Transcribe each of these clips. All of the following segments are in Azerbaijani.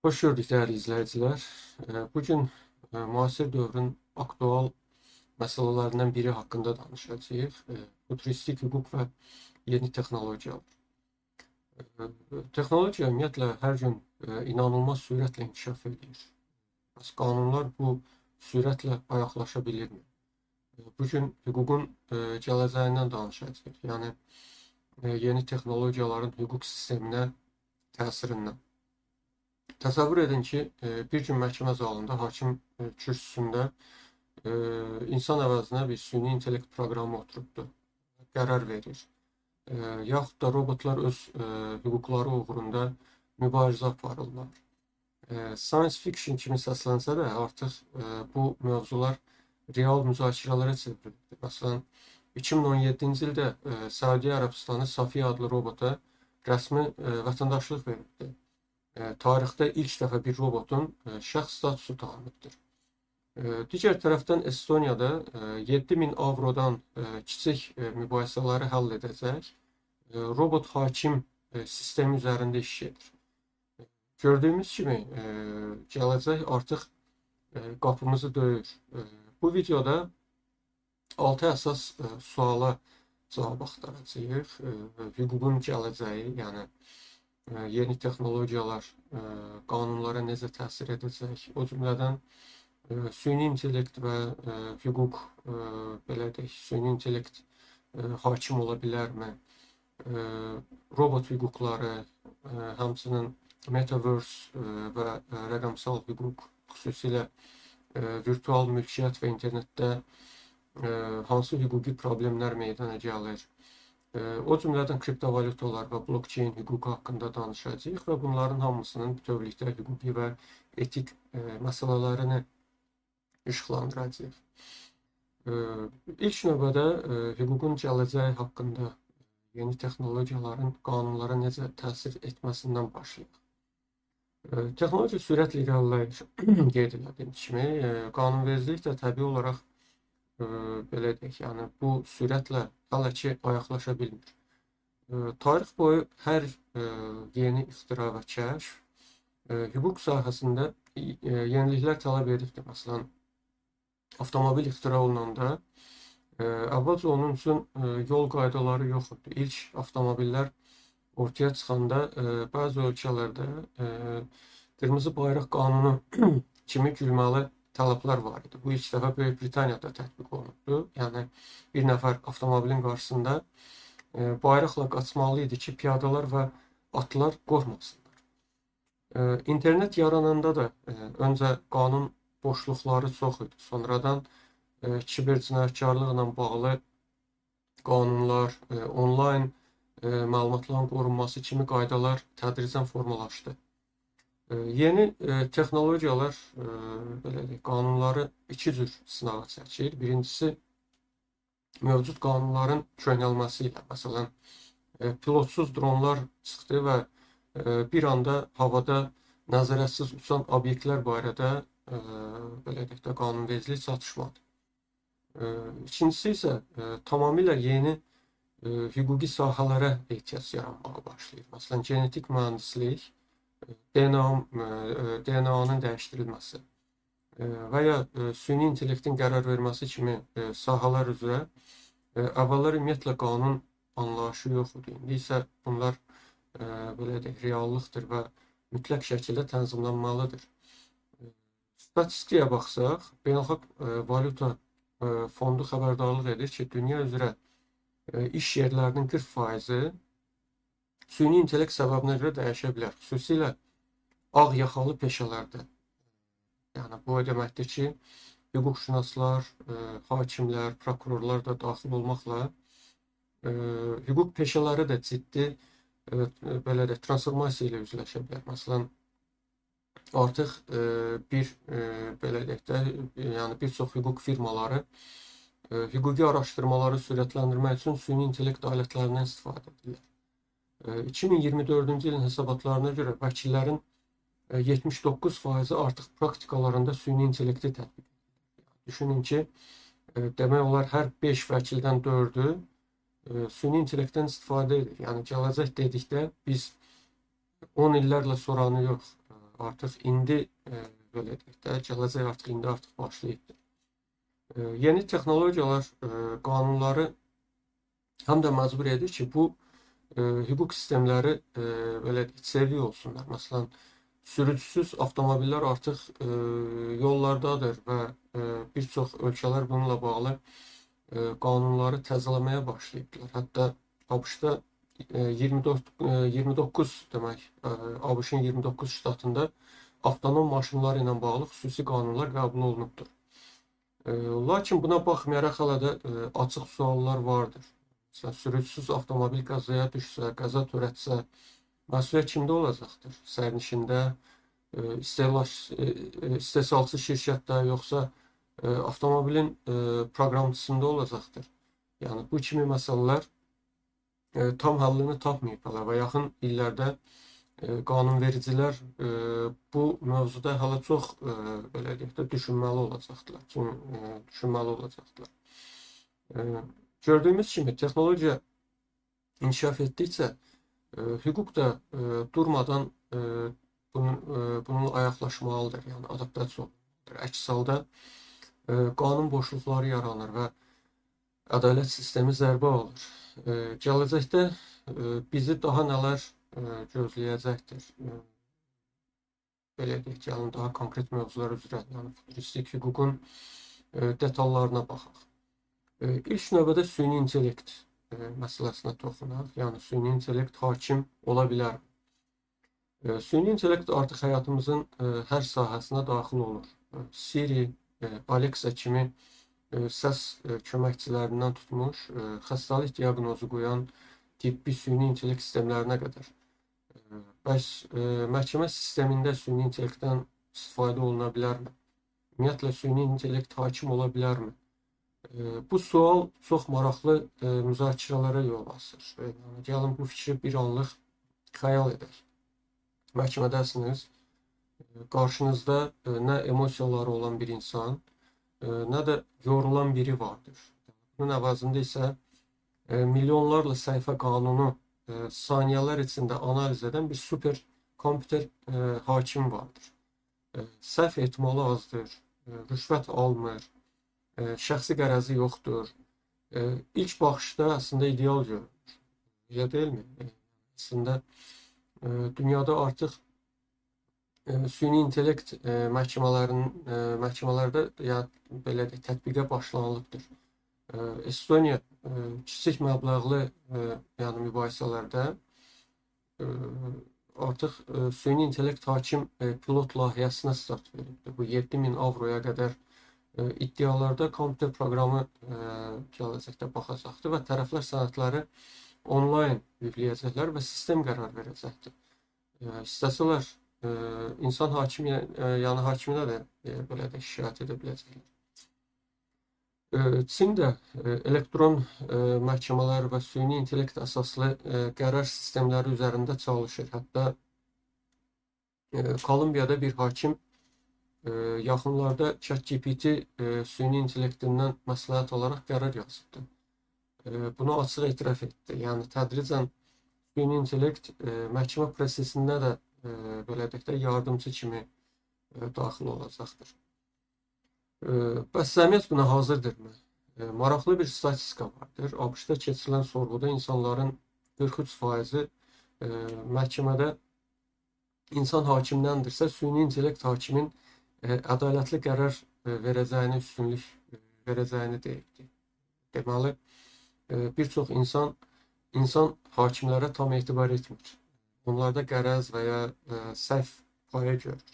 Hoş gördük değerli izleyiciler. Bugün müasir dövrün aktual meselelerinden biri hakkında danışacağız. Futuristik hukuk ve yeni texnologiyalar. Texnologiya ümumiyyətlə hər gün inanılmaz sürətlə inkişaf edir. Bəs qanunlar bu sürətlə ayaqlaşa bilirmi? Bugün hüququn gələcəyindən danışacağıq. Yəni yeni texnologiyaların hüquq sisteminə təsirindən. Təsəvvür edin ki, bir gün məhkəmə zalında hakim kürsüsündə insan əvəzinə bir süni intellekt proqramı oturubdur, qərar verir. Yaxud da robotlar öz hüquqları uğrunda mübarizə aparırlar. Science fiction kimi səslənsə də artıq bu mövzular real müzakirələrə çevrildi. Məsələn, 2017-ci ildə Səudiyyə Ərəbistanı Safiyə adlı robota rəsmi vətəndaşlıq veribdi. Tarixdə ilk dəfə bir robotun şəxs statusu tanınıbdır. Digər tərəfdən Estoniyada 7000 avrodan kiçik mübahisələri həll edəcək robot hakim sistemi üzərində iş gedir. Gördüyümüz kimi gələcək artıq qapımızı döyür. Bu videoda 6 əsas suala cavab axtaracağıq. Hüququn gələcəyi, yəni yeni texnologiyalar qanunlara necə təsir edəcək, o cümlədən süni intellekt və hüquq, belə deyək, süni intellekt hakim ola bilərmi? Robot hüquqları, həmçinin metaverse və rəqəmsal hüquq, xüsusilə virtual mülkiyyət və internetdə hansı hüquqi problemlər meydana gəlir? O cümlədən kriptovalyutalar və blockchain hüququ haqqında danışacağıq və bunların hamısının bütövlükdə hüquqi və etik məsələlərini işıqlandıracağıq. İlk növbədə hüququn gələcəyi haqqında yeni texnologiyaların qanunlara necə təsir etməsindən başlayaq. Texnologiya sürətlə irəliləyir, qeyd etdiyim kimi, qanunvericilik də təbii olaraq belə deyək, yəni bu sürətlə hələ ki ayaqlaşa bilmir. Tarix boyu hər yeni ixtira və kəşf hüquq sahəsində yeniliklər tələb edibdir. Məsələn, avtomobil ixtira olunanda əvvəlcə onun üçün yol qaydaları yox idi. İlk avtomobillər ortaya çıxanda bəzi ölkələrdə qırmızı bayraq qanunu kimi gülməli tələblər var idi. Bu ilk dəfə Böyük Britaniyada tətbiq olundu. Yəni bir nəfər avtomobilin qarşısında bayraqla qaçmalı idi ki, piyadalar və atlar qorxmasınlar. İnternet yarananda da öncə qanun boşluqları çox idi. Sonradan kiber cinayətkarlıqla bağlı qanunlar, onlayn məlumatların qorunması kimi qaydalar tədricən formalaşdı. Yeni texnologiyalar, belə deyək, qanunları iki cür sınağa çəkir. Birincisi, mövcud qanunların köhnəlməsi ilə. Məsələn, pilotsuz dronlar çıxdı və bir anda havada nəzarətsiz uçan obyektlər barədə, belə deyək də, qanunvericilik çatışmadı. İkincisi isə tamamilə yeni hüquqi sahələrə ehtiyac yaranmağa başlayır. Məsələn, genetik mühəndislik, DNA-nın dəyişdirilməsi və ya süni intellektin qərar verməsi kimi sahələr üzrə əvvəllər ümumiyyətlə qanun anlayışı yox idi. İndi isə bunlar belə deyək, reallıqdır və mütləq şəkildə tənzimlənməlidir. Statistikaya baxsaq, Beynəlxalq Valyuta Fondu xəbərdarlıq edir ki, dünya üzrə iş yerlərinin 40%-i süni intellekt səbəbinə görə dəyişə bilər. Xüsusilə ağ yaxalı peşələrdə. Yəni bu o deməkdir ki, hüquqşünaslar, hakimlər, prokurorlar da daxil olmaqla hüquq peşələri də ciddi belə də transformasiya ilə üzləşə bilər. Məsələn, artıq belə deyək də, yəni bir çox hüquq firmaları hüquqi araşdırmaları sürətləndirmək üçün süni intellekt alətlərindən istifadə edirlər. 2024-cü ilin hesabatlarına görə vəkillərin 79%-i artıq praktikalarında süni intellekti tətbiq edir. Düşünün ki, demək olar hər 5 vəkildən 4-ü süni intellektdən istifadə edir. Yəni gələcək dedikdə biz 10 illərlə soranı yox, artıq indi belə deyək də, gələcək artıq başlayıbdır. Yeni texnologiyalar qanunları həm də məcbur edir ki, bu hüquq sistemləri belə deyək, seri olsunlar. Məsələn, sürücüsüz avtomobillər artıq yollardadır və bir çox ölkələr bununla bağlı qanunları təzələməyə başlayıblar. Hətta ABŞ-da 29 demək, ABŞ-ın 29 ştatında avtonom maşınlar ilə bağlı xüsusi qanunlar qəbul olunubdur. Lakin buna baxmayaraq hələ də açıq suallar vardır. Məsələn, sürücüsüz avtomobil qəzaya düşsə, qəza törətsə, məsuliyyət kimdə olacaqdır? Sərnişində, istehsalçı şirkətdə, yoxsa avtomobilin proqramçısında olacaqdır? Yəni, bu kimi məsələlər tam həllini tapmayıb hələ və yaxın illərdə qanunvericilər bu mövzuda hələ çox belə deyək də düşünməli olacaqdılar. Gördüyümüz kimi texnologiya inkişaf etdikcə hüquq da durmadan bunun ayaqlaşmalıdır, yəni adaptasiya olunmalıdır. Əks halda qanun boşluqları yaranır və ədalət sistemi zərbə alır. Gələcəkdə bizi daha nələr gözləyəcəkdir? Belə deyək, yəni daha konkret mövzular üzrə, yəni futuristik hüququn detallarına baxaq. İlk növbədə süni intellekt məsələsinə toxunaq. Yəni, süni intellekt hakim ola bilər. Süni intellekt artıq həyatımızın hər sahəsinə daxil olur. Siri, Alexa kimi səs köməkçilərindən tutmuş, xəstəlik diaqnozu qoyan tibbi süni intellekt sistemlərinə qədər. Bəs məhkəmə sistemində süni intellektdən istifadə oluna bilərmi? Ümumiyyətlə, süni intellekt hakim ola bilərmi? Bu sual çox maraqlı müzakirələrə yol açır. Gəlin bu fikri bir anlıq xəyal edək. Məhkəmədəsiniz, qarşınızda nə emosiyaları olan bir insan, nə də yorulan biri vardır. Bunun əvəzində isə milyonlarla səhifə qanunu saniyələr içində analiz edən bir super kompüter hakim vardır. Səhv ehtimalı azdır, rüşvət almır, şəxsi qərəzi yoxdur. İlk baxışda əslində ideal görünür. Elə deyilmi? Əslində dünyada artıq süni intellekt məhkəmələrdə belə deyək, tətbiqə başlanılıbdır. Estoniya kiçik məbləğli yəni mübahisələrdə artıq süni intellekt hakim pilot layihəsinə start veribdir. Bu 7000 avroya qədər iddialarda kompüter proqramı gələcəkdə baxacaqdır və tərəflər sənədləri onlayn yükləyəcəklər və sistem qərar verəcəkdir. İstəsələr insan hakimi, yəni hakiminə də belə də şikayət edə biləcəklər. Çin də elektron məhkəmələr və süni intellekt əsaslı qərar sistemləri üzərində çalışır. Hətta Kolumbiyada bir hakim yaxınlarda ChatGPT süni intellektindən məsləhət olaraq qərar yazıbdır. Bunu açıq etiraf etdi. Yəni tədricən süni intellekt məhkəmə prosesində də belə deyək də yardımcı kimi daxil olacaqdır. Bəs cəmiyyət buna hazırdırmı? Maraqlı bir statistika vardır. ABŞ-da keçirilən sorğuda insanların 43%-i məhkəmədə insan hakimdəndirsə, süni intellekt hakimin ədalətli qərar verəcəyini, üstünlük verəcəyini deyibdir. Deməli, bir çox insan hakimlərə tam etibar etmir. Onlarda qərəz və ya səhv payı görür.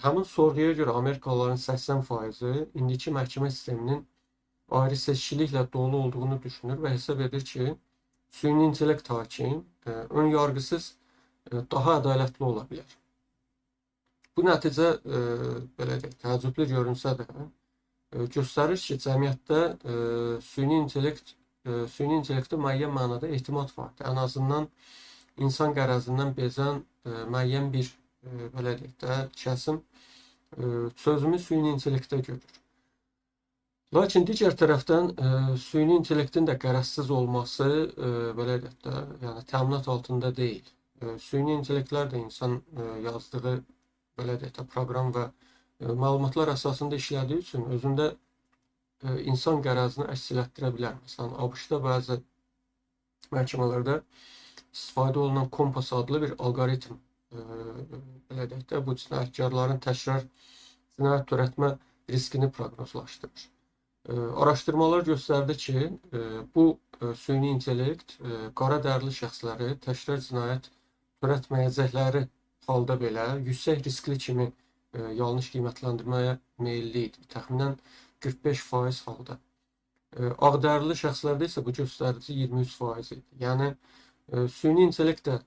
Həmin sorğuya görə Amerikalıların 80%-i indiki məhkəmə sisteminin ayrı seçkiliklə dolu olduğunu düşünür və hesab edir ki, süni intellekt hakim ön yargısız daha ədalətli ola bilər. Bu nəticə belə deyək, təəccüblü görünsə də göstərir ki, cəmiyyətdə süni intellekti müəyyən mənada etimad vardır. Ən azından insan qərəzindən bezən müəyyən bir belə deyək də kəsim sözümü süni intellektdə görür. Lakin digər tərəfdən süni intellektin də qərəzsiz olması belə deyək də, yəni təminat altında deyil. Süni intellektlər də insan yazdığı belə deyək də, proqram və məlumatlar əsasında işlədiyi üçün özündə insan qərəzini əks etdirə bilər. Məsələn, ABŞ-da bəzi məhkəmələrdə istifadə olunan Kompas adlı bir alqoritm belə deyək də, bu cinayətkarların təkrar cinayət törətmə riskini proqnozlaşdırır. Araşdırmalar göstərdi ki, bu süni intellekt qara dərili şəxsləri təkrar cinayət törətməyəcəkləri halda belə yüksək riskli kimi yanlış qiymətləndirməyə meyilli idi. Təxminən 45% halda. Ağdərili şəxslərdə isə bu göstərici 23% idi. Yəni süni intellekt də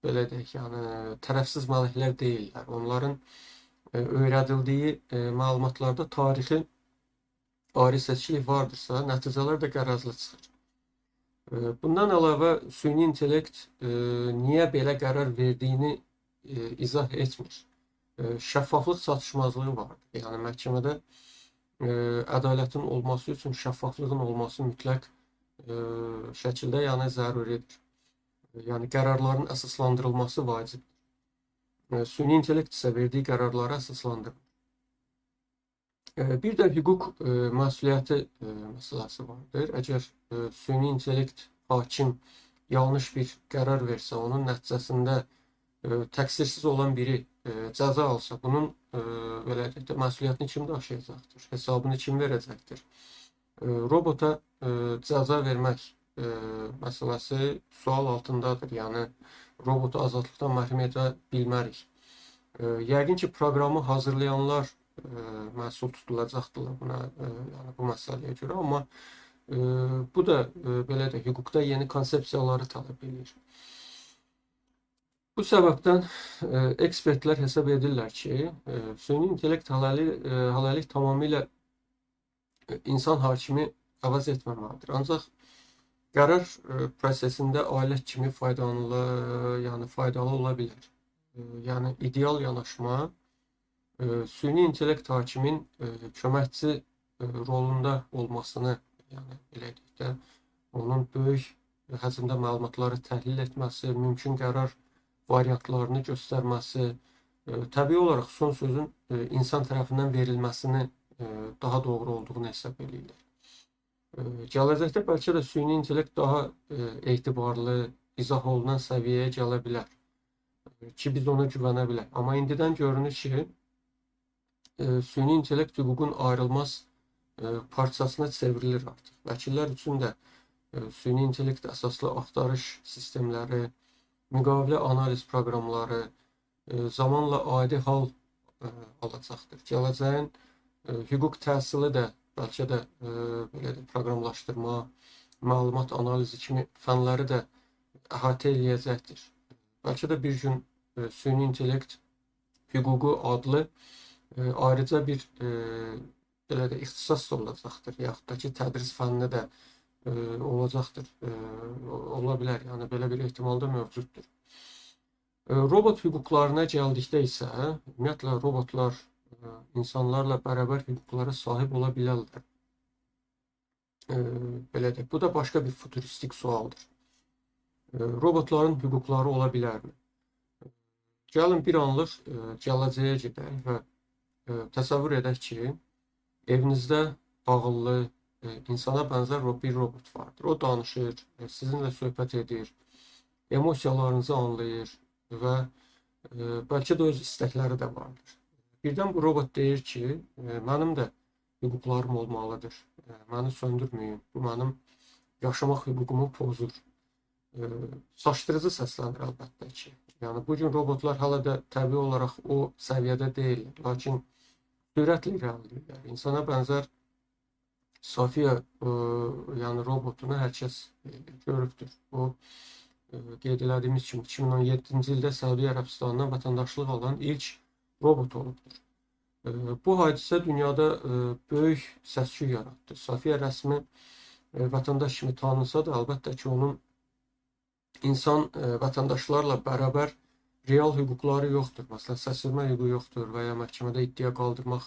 belə deyək, yəni tərəfsiz mələklər deyillər. Onların öyrədildiyi məlumatlarda tarixi ayrı seçkilik vardırsa, nəticələr də qərəzli çıxır. Bundan əlavə süni intellekt niyə belə qərar verdiyini izah etmir. Şəffaflıq çatışmazlığı vardır. Yəni məhkəmədə ədalətin olması üçün şəffaflığın olması mütləq şəkildə yəni zəruridir. Yəni qərarların əsaslandırılması vacibdir. Süni intellekt isə verdiyi qərarları əsaslandırır. Bir də hüquq məsuliyyəti məsələsi vardır. Əgər süni intellekt hakim yanlış bir qərar versə, onun nəticəsində təqsirsiz olan biri cəza alsa, bunun belə deyək də, məsuliyyətini kim daşıyacaqdır? Hesabını kim verəcəkdir? Robota cəza vermək məsələsi sual altındadır. Yəni robotu azadlıqdan məhrum edə bilmərik. Yəqin ki, proqramı hazırlayanlar məsul tutulacaqdılar buna, yəni bu məsələyə görə, amma bu da belə də hüquqda yeni konsepsiyaları tələb edir. Bu səbəbdən ekspertlər hesab edirlər ki, süni intellekt hələlik tamamilə insan hakimi əvəz etməməlidir. Ancaq qərar prosesində alət kimi faydalı ola bilər. Yəni ideal yanaşma süni intellekt hakimin köməkçi rolunda olmasını, yəni belə deyək də, onun böyük həcmdə məlumatları təhlil etməsi, mümkün qərar variantlarını göstərməsi, təbii olaraq son sözün insan tərəfindən verilməsini daha doğru olduğunu hesab edirlər. Gələcəkdə bəlkə də süni intellekt daha etibarlı, izah olunan səviyyəyə gələ bilər ki, biz ona güvənə bilər. Amma indidən görünür ki, süni intellekt hüququn ayrılmaz parçasına çevrilir artıq. Vəkillər üçün də süni intellekt əsaslı axtarış sistemləri, müqavilə analiz proqramları zamanla adi hal alacaqdır. Gələcəyin hüquq təhsili də bəlkə də belə proqramlaşdırma, məlumat analizi kimi fənləri də əhatə eləyəcəkdir. Bəlkə də bir gün süni intellekt hüququ adlı ayrıca bir belə də ixtisas da olacaqdır, yaxud da ki, tədris fənni də olacaqdır, ola bilər, yəni belə bir ehtimal da mövcuddur. Robot hüquqlarına gəldikdə isə, ümumiyyətlə robotlar insanlarla bərabər hüquqlara sahib ola bilərlər. Belə deyək, bu da başqa bir futuristik sualdır. Robotların hüquqları ola bilərmi? Gəlin bir anlıq gələcəyə gedək və təsəvvür edək ki, evinizdə ağıllı, insana bənzər bir robot vardır. O danışır, sizinlə söhbət edir, emosiyalarınızı anlayır və bəlkə də öz istəkləri də vardır. Birdən bu robot deyir ki, mənim də hüquqlarım olmalıdır, məni söndürməyin, bu mənim yaşamaq hüququmu pozur. Çaşdırıcı səslənir əlbəttə ki. Yəni, bugün robotlar hələ də təbii olaraq o səviyyədə deyil, lakin sürətlə irəliləyirlər. İnsana bənzər Safiya yəni robotunu hər kəs görübdür. O qeyd elədiyimiz kimi 2017-ci ildə Səudiyyə Ərəbistanından vətəndaşlıq alan ilk robot olubdur. Bu hadisə dünyada böyük səs-küy yaratdı. Safiya rəsmi vətəndaş kimi tanınsa da, əlbəttə ki, onun insan vətəndaşlarla bərabər real hüquqları yoxdur. Məsələn, səsvermə hüququ yoxdur və ya məhkəmədə iddia qaldırmaq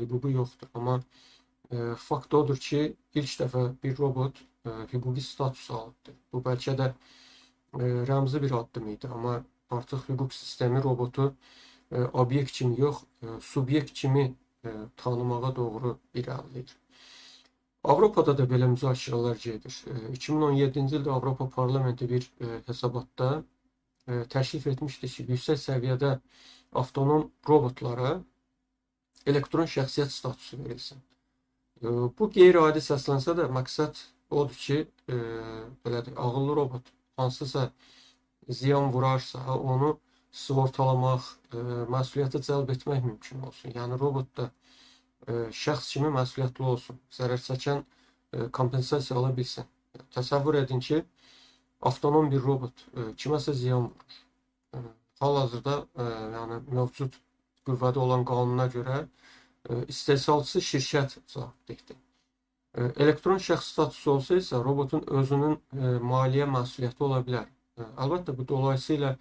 hüququ yoxdur. Amma fakt odur ki, ilk dəfə bir robot hüquqi status alıbdır. Bu bəlkə də rəmzi bir addım idi, amma artıq hüquq sistemi robotu obyekt kimi yox, subyekt kimi tanımağa doğru irəliləyir. Avropada da belə müzakirələr gedir. 2017-ci ildə Avropa Parlamenti bir hesabatda təklif etmişdi ki, yüksək səviyyədə avtonom robotlara elektron şəxsiyyət statusu verilsin. Bu qeyri-adi səslənsə də məqsəd odur ki, belədir, ağıllı robot hansısa ziyan vurarsa, onu sığortalamaq, məsuliyyətə cəlb etmək mümkün olsun. Yəni robot da şəxs kimi məsuliyyətli olsun, zərər çəkən kompensasiya ala bilsin. Təsəvvür edin ki, avtonom bir robot kiməsə ziyan vurur. Hal-hazırda yəni mövcud qüvvədə olan qanuna görə istehsalçısı şirkət cavabdehdir. Elektron şəxs statusu olsa isə robotun özünün maliyyə məsuliyyəti ola bilər. Əlbəttə bu dolayısıyla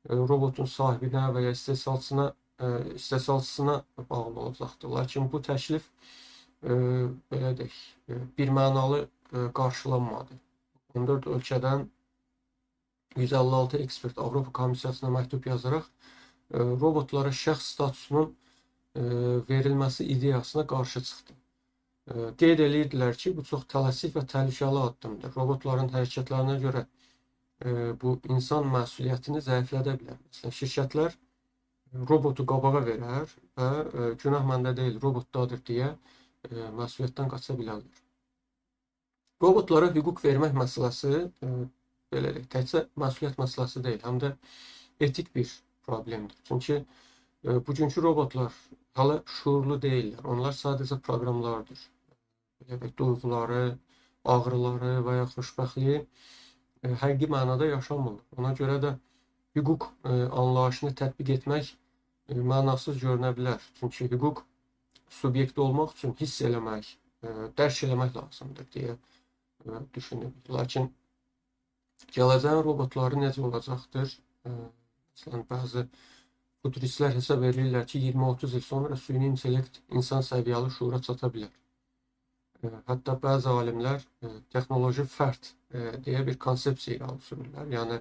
robotun sahibinə və ya istehsalçısına bağlı olacaqdır. Lakin bu təklif belə deyək, birmənalı qarşılanmadı. 14 ölkədən 156 ekspert Avropa Komissiyasına məktub yazaraq robotlara şəxs statusunun verilməsi ideyasına qarşı çıxdı. Qeyd edirdilər ki, bu çox tələsik və təhlükəli addımdır. Robotların hərəkətlərinə görə bu insan məsuliyyətini zəiflədə bilər. Məsələn, şirkətlər robotu qabağa verər və günah məndə deyil, robotdadır deyə məsuliyyətdən qaça bilərlər. Robotlara hüquq vermək məsələsi belə deyək, təkcə məsuliyyət məsələsi deyil, həm də etik bir problemdir. Çünki bugünkü robotlar hələ şuurlu deyillər. Onlar sadəcə proqramlardır. Belə deyək, duyğuları, ağrıları və ya xoşbəxtliyi həqiqi mənada yaşamırlar. Ona görə də hüquq anlayışını tətbiq etmək mənasız görünə bilər. Çünki hüquq subyekti olmaq üçün hiss eləmək, dərk eləmək lazımdır deyə düşünürük. Lakin gələcəyin robotları necə olacaqdır? Məsələn, bəzi futuristlər hesab edirlər ki, 20-30 il sonra süni intellekt insan səviyyəli şuura çata bilər. Hətta bəzi alimlər texnoloji fərd deyə bir konsepsiya irəli sürürlər. Yəni,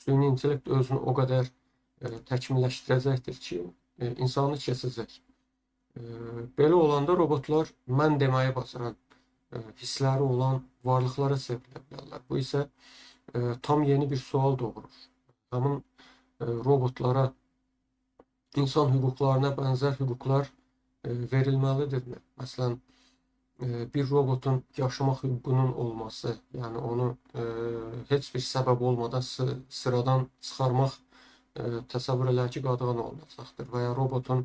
süni intellekt özünü o qədər təkmilləşdirəcəkdir ki, insanı keçəcək. Belə olanda robotlar mən deməyi bacaran, hissləri olan varlıqlara çevrilə bilərlər. Bu isə tam yeni bir sual doğurur. Həmin robotlara insan hüquqlarına bənzər hüquqlar verilməlidirmi? Məsələn, bir robotun yaşamaq hüququnun olması, yəni onu heç bir səbəb olmadan sıradan çıxarmaq təsəvvür elə ki, qadağan olunacaqdır. Və ya robotun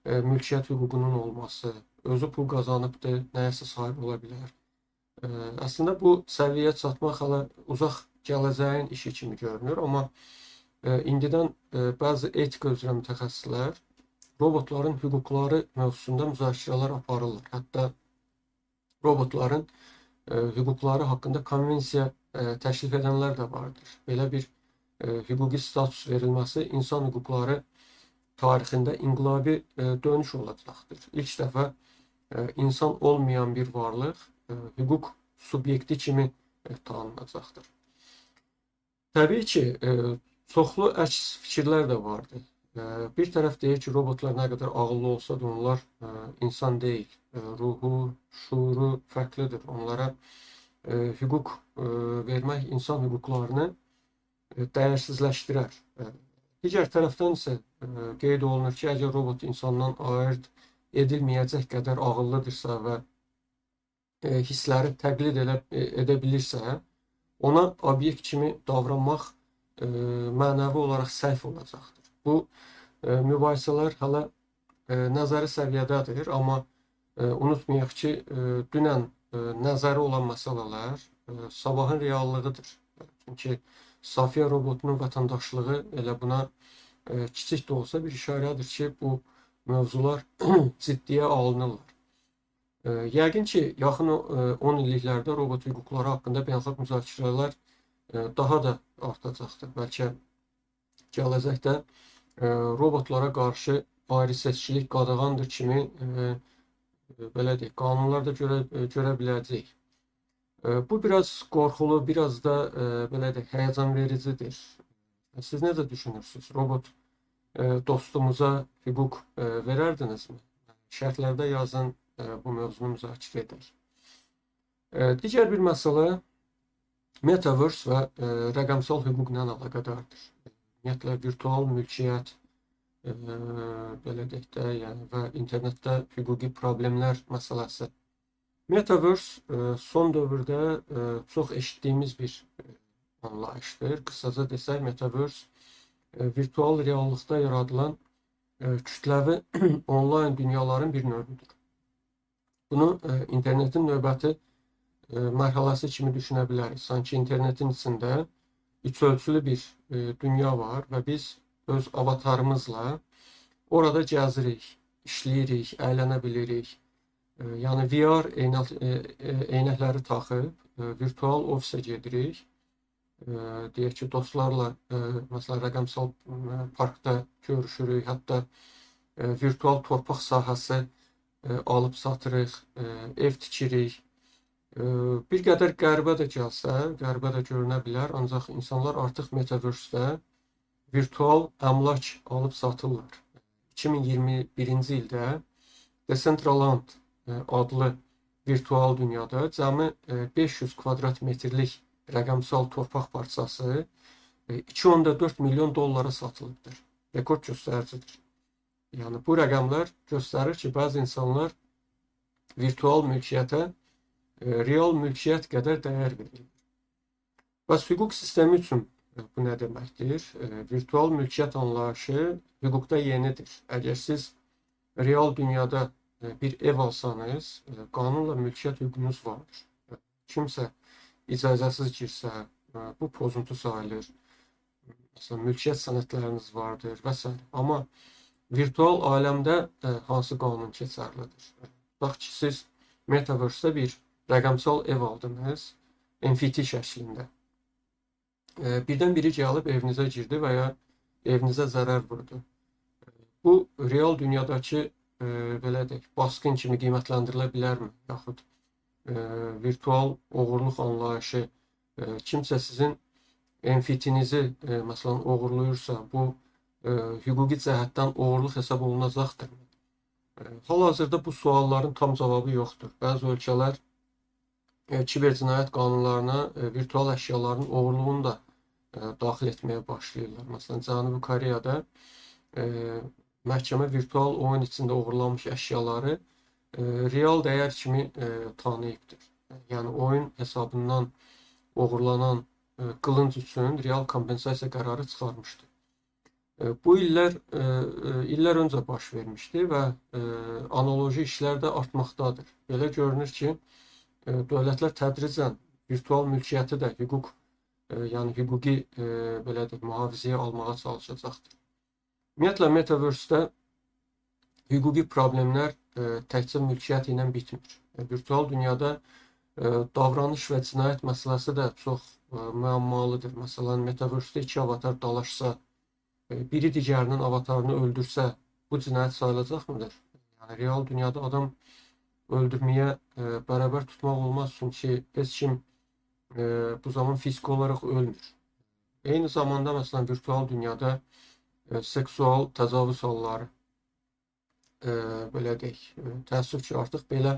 mülkiyyət hüququnun olması, özü pul qazanıbdır, nəyəsə sahib ola bilər. Əslində bu səviyyəyə çatmaq hələ uzaq gələcəyin işi kimi görünür, amma indidən bəzi etika üzrə mütəxəssislər robotların hüquqları mövzusunda müzakirələr aparırlar. Hətta robotların hüquqları haqqında konvensiya təklif edənlər də vardır. Belə bir hüquqi status verilməsi insan hüquqları tarixində inqilabi dönüş olacaqdır. İlk dəfə insan olmayan bir varlıq hüquq subyekti kimi tanınacaqdır. Təbii ki, çoxlu əks fikirlər də vardır. Bir tərəf deyir ki, robotlar nə qədər ağıllı olsa da onlar insan deyil. Ruhu, şuuru fərqlidir. Onlara hüquq vermək insan hüquqlarını dəyərsizləşdirər. Digər tərəfdən isə qeyd olunur ki, əgər robot insandan ayırd edilməyəcək qədər ağıllıdırsa və hissləri təqlid edə bilirsə, ona obyekt kimi davranmaq mənəvi olaraq səhv olacaqdır. Bu mübahisələr hələ nəzəri səviyyədədir, amma unutmayaq ki, dünən nəzəri olan məsələlər sabahın reallığıdır. Çünki Safiyə robotunun vətəndaşlığı elə buna kiçik də olsa bir işarədir ki, bu mövzular ciddiyə alınırlar. Yəqin ki, yaxın 10 illiklərdə robot hüquqları haqqında beynəlxalq müzakirələr daha da artacaqdır. Bəlkə gələcəkdə robotlara qarşı ayrı-seçkilik qadağandır kimi belə deyək, qanunlarda görə biləcəyik. Bu biraz qorxulu, biraz da belə deyək, həyəcan vericidir. Siz necə düşünürsünüz? Robot dostumuza hüquq verərdinizmi? Şərtlərdə yazın, bu mövzunu müzakirə edək. Digər bir məsələ Metaverse və rəqəmsal hüquqla əlaqədardır. Ümumiyyətlə, virtual mülkiyyət, belə deyək də, yəni və internetdə hüquqi problemlər məsələsi. Metaverse son dövrdə çox eşitdiyimiz bir anlayışdır. Qısaca desək, Metaverse virtual reallıqda yaradılan kütləvi onlayn dünyaların bir növüdür. Bunu internetin növbəti mərhələsi kimi düşünə bilərik. Sanki internetin içində üçölçülü bir dünya var və biz öz avatarımızla orada gəzirik, işləyirik, əylənə bilirik. Yəni VR eynəkləri taxıb virtual ofisə gedirik. Deyək ki, dostlarla məsələn rəqəmsal parkda görüşürük, hətta virtual torpaq sahəsi alıb satırıq, ev tikirik. Bir qədər qəribə də gəlsə, qəribə də görünə bilər, ancaq insanlar artıq Metaverse-də virtual əmlak alıb satırlar. 2021-ci ildə Decentraland adlı virtual dünyada cəmi 500 kvadrat metrlik rəqəmsal torpaq parçası 2.4 milyon dollara satılıbdır. Rekord göstəricidir. Yəni bu rəqəmlər göstərir ki, bəzi insanlar virtual mülkiyyətə real mülkiyyət qədər dəyər verir. Bəs hüquq sistemi üçün bu nə deməkdir? Virtual mülkiyyət anlayışı hüquqda yenidir. Əgər siz real dünyada bir ev alsanız, qanunla mülkiyyət hüququnuz vardır. Kimsə icazəsiz girsə, bu pozuntu sayılır. Məsələn, mülkiyyət sənədləriniz vardır və s. Amma virtual aləmdə hansı qanun keçərlidir? Bax ki, siz Metaverse-də bir rəqəmsal ev aldınız, NFT şəklində. Birdən biri gəlib evinizə girdi və ya evinizə zərər vurdu. Bu, real dünyadakı belə deyək, basqın kimi qiymətləndirilə bilərmi? Yaxud virtual oğurluq anlayışı, kimsə sizin NFT-nizi məsələn oğurluyursa, bu hüquqi cəhətdən oğurluq hesab olunacaqdır. Hal-hazırda bu sualların tam cavabı yoxdur. Bəzi ölkələr kiber cinayət qanunlarına virtual əşyaların uğurluğunu da daxil etməyə başlayırlar. Məsələn, Cənubi Koreyada məhkəmə virtual oyun içində uğurlanmış əşyaları real dəyər kimi tanıyıbdır. Yəni, oyun hesabından uğurlanan qılınc üçün real kompensasiya qərarı çıxarmışdır. Bu illər öncə baş vermişdi və analoji işlər də artmaqdadır. Belə görünür ki, dövlətlər tədricən virtual mülkiyyəti də yəni hüquqi belə deyək, mühafizəyə almağa çalışacaqdır. Ümumiyyətlə, Metaverse-də hüquqi problemlər təkcə mülkiyyət ilə bitmir. Virtual dünyada davranış və cinayət məsələsi də çox müəmmalıdır. Məsələn, Metaverse-də iki avatar dalaşsa, biri digərinin avatarını öldürsə, bu cinayət sayılacaq mıdır? Yəni, real dünyada adam öldürməyə bərabər tutmaq olmaz, çünki heç kim bu zaman fiziki olaraq ölmür. Eyni zamanda, məsələn, virtual dünyada seksual təcavüz halları, belə deyək, təəssüf ki, artıq belə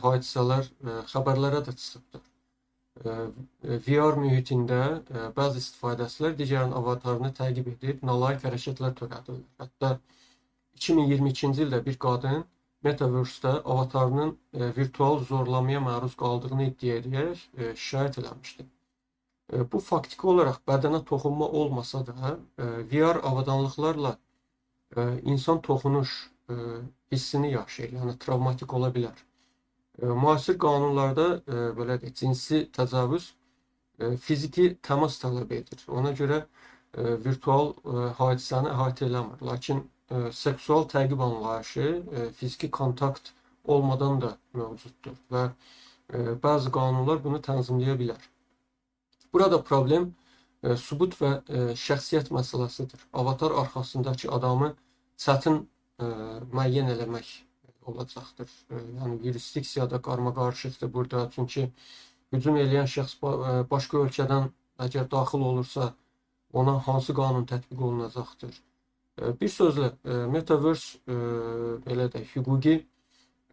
hadisələr xəbərlərə də çıxıbdır. VR mühitində bəzi istifadəçilər digərin avatarını təqib edib nalayiq hərəkətlər törədirlər. Hətta 2022-ci ildə bir qadın Metaverse-də avatarının virtual zorlamaya məruz qaldığını iddia edərək şikayət eləmişdi. Bu faktiki olaraq bədənə toxunma olmasa da VR avadanlıqlarla insan toxunuş hissini yaşayır, yəni travmatik ola bilər. Müasir qanunlarda belə deyək, cinsi təcavüz fiziki təmas tələb edir. Ona görə virtual hadisəni əhatə eləmir. Lakin seksual təqib anlayışı fiziki kontakt olmadan da mövcuddur və bəzi qanunlar bunu tənzimləyə bilər. Burada problem sübut və şəxsiyyət məsələsidir. Avatar arxasındakı adamı çətin müəyyən eləmək olacaqdır. Yəni, yurisdiksiyada qarma-qarışıqdır burada. Çünki hücum eləyən şəxs başqa ölkədən əgər daxil olursa, ona hansı qanun tətbiq olunacaqdır? Bir sözlə Metaverse belə də hüquqi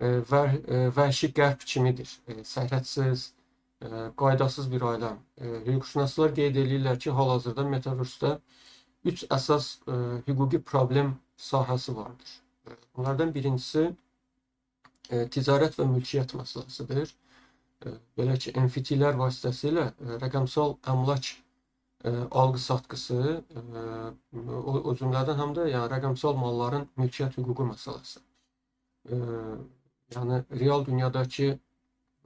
vəhşi qərb kimidir. Sərhədsiz, qaydasız bir aləm. Hüquqşünaslar qeyd edirlər ki, hal-hazırda Metaverse-də 3 əsas hüquqi problem sahəsi vardır. Bunlardan birincisi ticarət və mülkiyyət məsələsidir. Belə ki, NFT-lər vasitəsilə rəqəmsal əmlak alqı-satqısı, o cümlədən həm də yəni rəqəmsal malların mülkiyyət hüququ məsələsi. Yəni real dünyadakı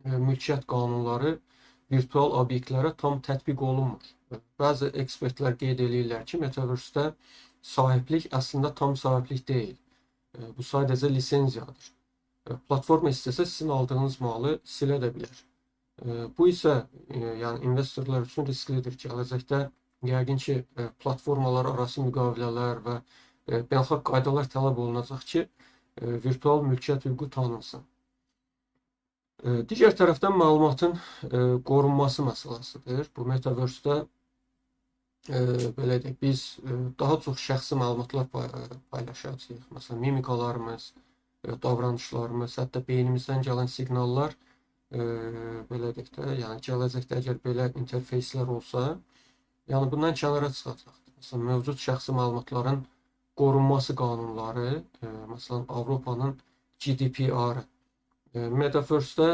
mülkiyyət qanunları virtual obyektlərə tam tətbiq olunmur. Bəzi ekspertlər qeyd edirlər ki, Metaverse-də sahiblik əslində tam sahiblik deyil. Bu sadəcə lisenziyadır. Platforma istəsə sizin aldığınız malı silə də bilər. Bu isə yəni investorlar üçün risklidir. Gələcəkdə yəqin ki, platformalar arası müqavilələr və beynəlxalq qaydalar tələb olunacaq ki, virtual mülkiyyət hüququ tanınsın. Digər tərəfdən məlumatın qorunması məsələsidir. Bu Metaverse-də belə deyək, biz daha çox şəxsi məlumatlar paylaşacağıq. Məsələn, mimikalarımız, davranışlarımız, hətta beynimizdən gələn siqnallar belə deyək də, yəni gələcəkdə əgər belə interfeyslər olsa, yəni bundan kənara çıxacaqdır. Məsələn, mövcud şəxsi məlumatların qorunması qanunları, məsələn, Avropanın GDPR-ı Metaverse-də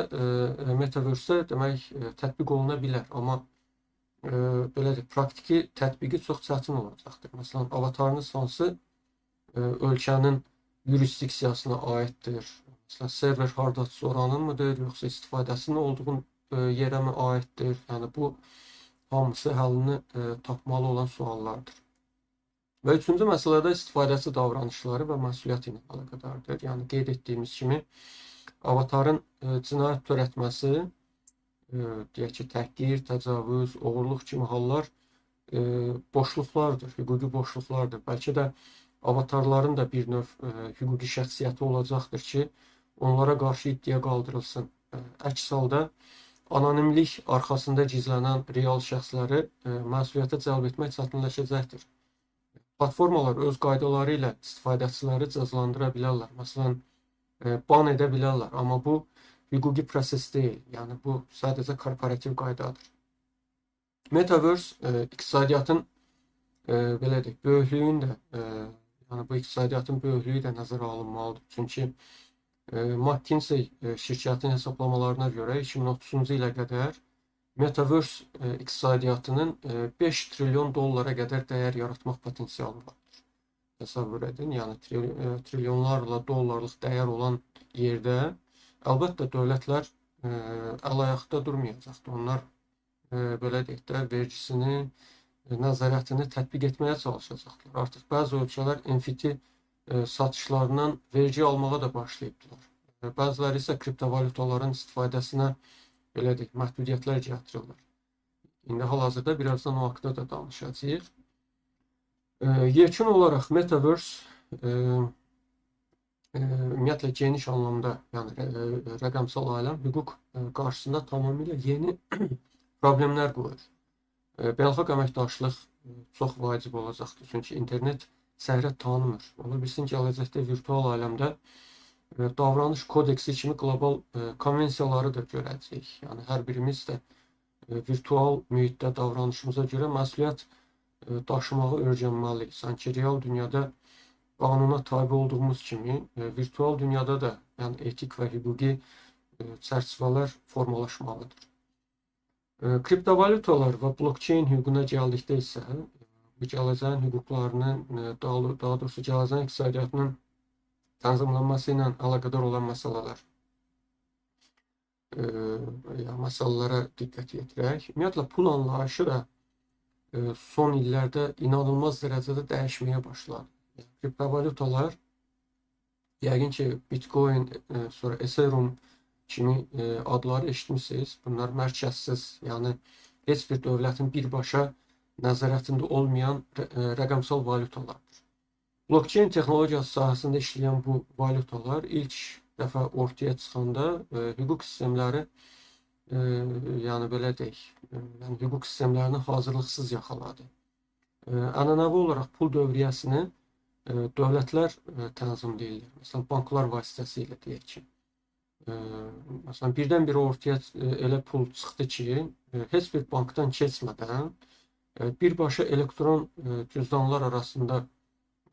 demək tətbiq oluna bilər, amma belə deyək, praktiki tətbiqi çox çətin olacaqdır. Məsələn, avatarınız hansı ölkənin yurisdiksiyasına aiddir? Məsələn, server hardadır, oranınmıdır, yoxsa istifadəsinin olduğu yerə mi aiddir? Yəni bu hamısı həllini tapmalı olan suallardır. Və üçüncü məsələdə istifadəçi davranışları və məsuliyyət ilə əlaqədardır. Yəni qeyd etdiyimiz kimi avatarın cinayət törətməsi, deyək ki, təhqir, təcavüz, oğurluq kimi hallar boşluqlardır, hüquqi boşluqlardır. Bəlkə də avatarların da bir növ hüquqi şəxsiyyəti olacaqdır ki, onlara qarşı iddia qaldırılsın. Əks halda anonimlik arxasında gizlənən real şəxsləri məsuliyyətə cəlb etmək çətinləşəcəkdir. Platformalar öz qaydaları ilə istifadəçiləri cəzalandıra bilərlər. Məsələn, ban edə bilərlər, amma bu hüquqi proses deyil. Yəni bu sadəcə korporativ qaydadır. Metaverse iqtisadiyyatın belə deyək, böyüklüyün də yəni bu iqtisadiyyatın böyüklüyü də nəzərə alınmalıdır. Çünki McKinsey şirkətinin hesablamalarına görə 2030-cu ilə qədər Metaverse iqtisadiyyatının 5 trilyon dollara qədər dəyər yaratmaq potensialı var. Təsəvvür edin, yəni trilyonlarla dollarlıq dəyər olan yerdə əlbəttə dövlətlər əl-ayaqda durmayacaqdır. Onlar belə deyək də vergisini, nəzarətini tətbiq etməyə çalışacaqlar. Artıq bəzi ölkələr NFT satışlarından vergi almağa da başlayıbdılar. Bəziləri isə kriptovalutaların istifadəsinə belə deyək, məhdudiyyətlər gətirirlər. İndi hal-hazırda birazdan o haqqda da danışacağıq. Yekun olaraq Metaverse ümumiyyətlə geniş anlamda, yəni rəqəmsal aləm hüquq qarşısında tamamilə yeni problemlər qoyur. Beynəlxalq əməkdaşlıq çox vacib olacaqdır, çünki internet sərhəd tanımır. Ola bilsin gələcəkdə virtual aləmdə davranış kodeksi kimi qlobal konvensiyaları da görəcəyik. Yəni hər birimiz də virtual mühitdə davranışımıza görə məsuliyyət daşımağı öyrənməliyik. Sanki real dünyada qanuna tabe olduğumuz kimi, virtual dünyada da yəni etik və hüquqi çərçivələr formalaşmalıdır. Kriptovalutalar və blockchain hüququna gəldikdə isə bu gələcəyin hüquqlarının, daha doğrusu gələcəyin iqtisadiyyatının tənzimlənməsi ilə əlaqədar olan məsələlər. Məsələlərə diqqət yetirək. Ümumiyyətlə pul anlayışı da son illərdə inanılmaz dərəcədə dəyişməyə başladı. Kriptovalutalar, yəqin ki, Bitcoin, sonra Ethereum kimi adları eşitmişsiniz. Bunlar mərkəzsiz, yəni heç bir dövlətin birbaşa nəzarətində olmayan rəqəmsal valutalardır. Blockchain texnologiyası sahəsində işləyən bu valutalar ilk dəfə ortaya çıxanda hüquq sistemləri yəni belə deyək, yəni hüquq sistemlərini hazırlıqsız yaxaladı. Ənənəvi olaraq pul dövriyyəsini dövlətlər tənzimləyirlər. Məsələn, banklar vasitəsilə deyək ki. Məsələn, birdən-birə ortaya elə pul çıxdı ki, heç bir bankdan keçmədən birbaşa elektron cüzdanlar arasında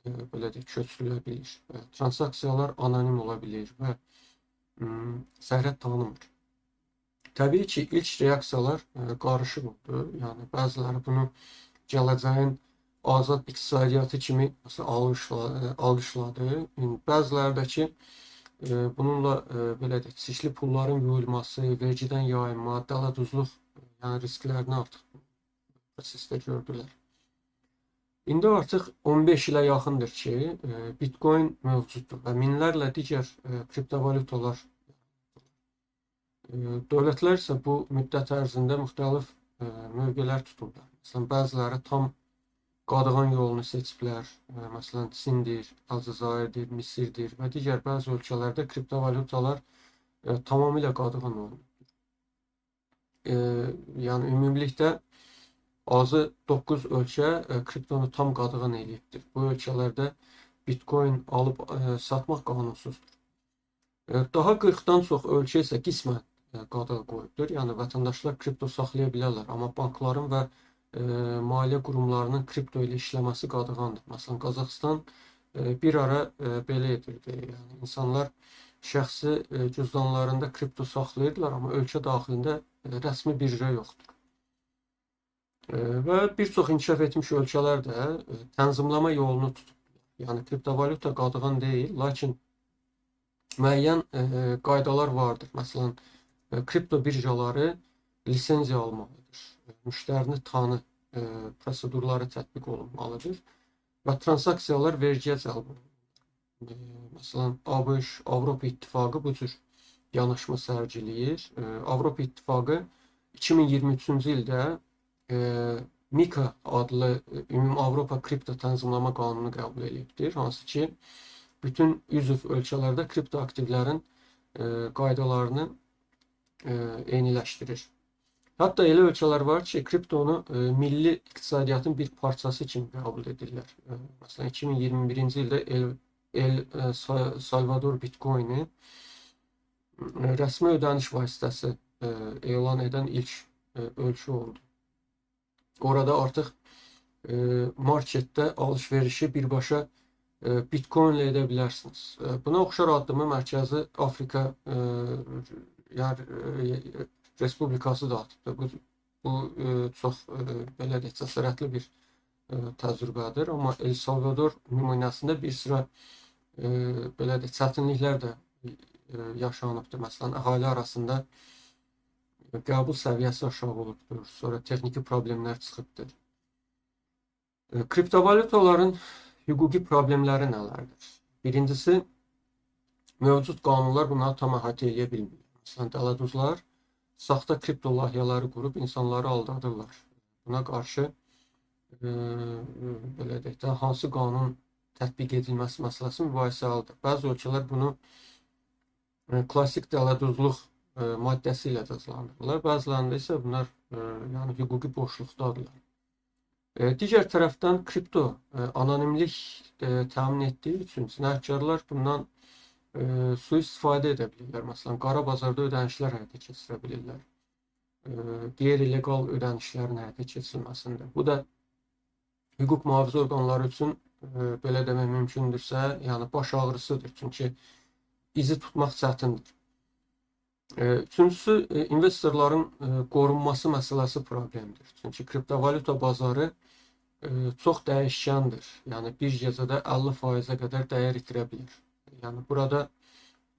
belə deyək, köçürülə bilir. Transaksiyalar anonim ola bilir və sərhəd tanımır. Təbii ki, ilk reaksiyalar qarışıq oldu. Yəni, bəziləri bunu gələcəyin azad iqtisadiyyatı kimi alqışladı. Bəziləri də ki, bununla belə deyək, çirkli pulların yuyulması, vergidən yayınma, dələduzluq yəni risklərini artıq prosesdə gördülər. İndi artıq 15 ilə yaxındır ki, Bitcoin mövcuddur və minlərlə digər kriptovalyutalar. Dövlətlər isə bu müddət ərzində müxtəlif mövqelər tutublar. Məsələn, bəziləri tam qadağan yolunu seçiblər. Məsələn, Çindir, Əlcəzairdir, Misirdir və digər bəzi ölkələrdə kriptovalyutalar tamamilə qadağan olunur. Yəni, ümumilikdə azı 9 ölkə kriptonu tam qadağan edibdir. Bu ölkələrdə Bitcoin alıb satmaq qanunsuzdur. Daha 40-dan çox ölkə isə qismən qadağa qoyubdur. Yəni, vətəndaşlar kripto saxlaya bilərlər, amma bankların və maliyyə qurumlarının kripto ilə işləməsi qadağandır. Məsələn, Qazaxıstan bir ara belə edirdi. Yəni, insanlar şəxsi cüzdanlarında kripto saxlayırdılar, amma ölkə daxilində rəsmi birja yoxdur. Və bir çox inkişaf etmiş ölkələr də tənzimləmə yolunu tutublar. Yəni, kriptovalyuta qadağan deyil, lakin müəyyən qaydalar vardır. Məsələn, kripto birjaları lisenziya almalıdır. Müştərini tanı prosedurları tətbiq olunmalıdır və transaksiyalar vergiyə cəlb olunmalıdır. Məsələn, ABŞ, Avropa İttifaqı bu cür yanaşma sərgiləyir. Avropa İttifaqı 2023-cü ildə MiCA adlı Ümumi Avropa Kripto Tənzimləmə Qanunu qəbul edibdir. Hansı ki, bütün üzv ölkələrdə kripto aktivlərin qaydalarını eyniləşdirir. Hətta elə ölkələr var ki, kriptonu milli iqtisadiyyatın bir parçası kimi qəbul edirlər. Məsələn, 2021-ci ildə El Salvador Bitcoin'i rəsmi ödəniş vasitəsi elan edən ilk ölkə oldu. Orada artıq marketdə alış-verişi birbaşa Bitcoin ilə edə bilərsiniz. Buna oxşar addımı Mərkəzi Afrika Respublikası da atıbdır. Bu çox belə deyək, cəsarətli bir təcrübədir. Amma El Salvador nümunəsində bir sıra belə deyək, çətinliklər də yaşanıbdır. Məsələn, əhali arasında qəbul səviyyəsi aşağı olubdur. Sonra texniki problemlər çıxıbdır. Kriptovalyutaların hüquqi problemləri nələrdir? Birincisi, mövcud qanunlar bunları tam əhatə edə bilmir. Məsələn, dələduzlar saxta kripto layihələri qurub insanları aldadırlar. Buna qarşı belə deyək də, hansı qanun tətbiq edilməsi məsələsi mübahisəlidir. Bəzi ölkələr bunu klassik dələduzluq maddəsi ilə cəzalandırırlar. Bəzilərində isə bunlar yəni hüquqi boşluqdadırlar. Digər tərəfdən kripto anonimlik təmin etdiyi üçün cinayətkarlar bundan sui-istifadə edə bilirlər. Məsələn, qara bazarda ödənişlər həyata keçirə bilirlər. Qeyri-legal ödənişlərin həyata keçirilməsində. Bu da hüquq mühafizə orqanları üçün belə demək mümkündürsə, yəni baş ağrısıdır. Çünki izi tutmaq çətindir. Üçüncüsü, investorların qorunması məsələsi problemdir. Çünki kriptovalyuta bazarı çox dəyişkəndir. Yəni, bir gecədə 50%-ə qədər dəyər itirə bilir. Yəni, burada